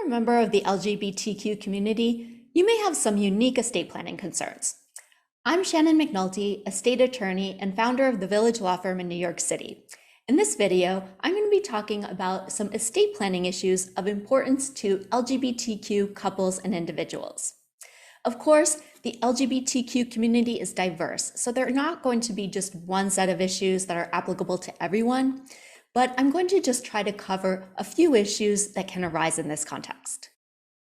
a member of the LGBTQ community, you may have some unique estate planning concerns. I'm Shannon McNulty, a state attorney and founder of the Village Law Firm in New York City. In this video, I'm going to be talking about some estate planning issues of importance to LGBTQ couples and individuals. Of course, the LGBTQ community is diverse, so there are not going to be just one set of issues that are applicable to everyone, but I'm going to just try to cover a few issues that can arise in this context.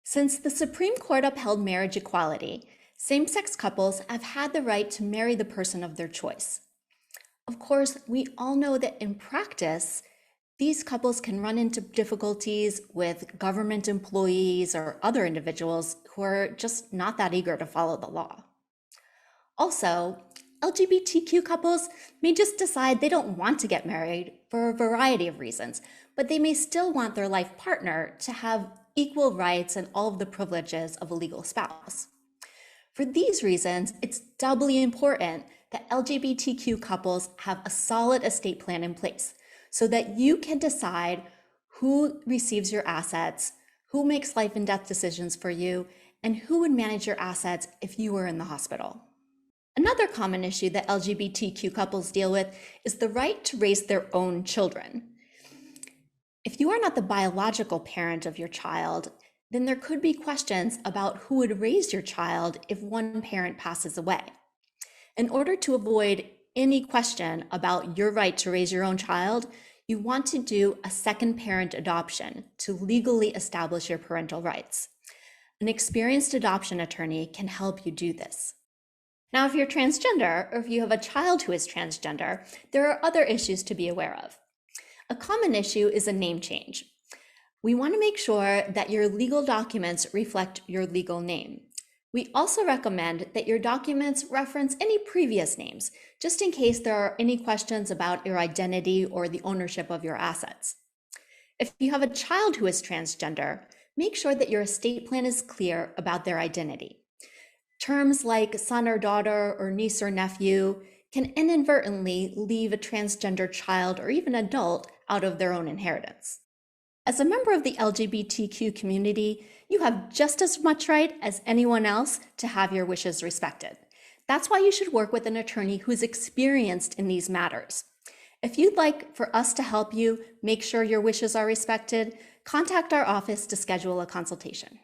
Since the Supreme Court upheld marriage equality, same-sex couples have had the right to marry the person of their choice. Of course, we all know that in practice, these couples can run into difficulties with government employees or other individuals who are just not that eager to follow the law. Also, LGBTQ couples may just decide they don't want to get married for a variety of reasons, but they may still want their life partner to have equal rights and all of the privileges of a legal spouse. For these reasons, it's doubly important that LGBTQ couples have a solid estate plan in place so that you can decide who receives your assets, who makes life and death decisions for you, and who would manage your assets if you were in the hospital. Another common issue that LGBTQ couples deal with is the right to raise their own children. If you are not the biological parent of your child, then there could be questions about who would raise your child if one parent passes away. In order to avoid any question about your right to raise your own child, you want to do a second parent adoption to legally establish your parental rights. An experienced adoption attorney can help you do this. Now, if you're transgender, or if you have a child who is transgender, there are other issues to be aware of. A common issue is a name change. We want to make sure that your legal documents reflect your legal name. We also recommend that your documents reference any previous names, just in case there are any questions about your identity or the ownership of your assets. If you have a child who is transgender, make sure that your estate plan is clear about their identity. Terms like son or daughter or niece or nephew can inadvertently leave a transgender child or even adult out of their own inheritance. As a member of the LGBTQ community, you have just as much right as anyone else to have your wishes respected. That's why you should work with an attorney who is experienced in these matters. If you'd like for us to help you make sure your wishes are respected, contact our office to schedule a consultation.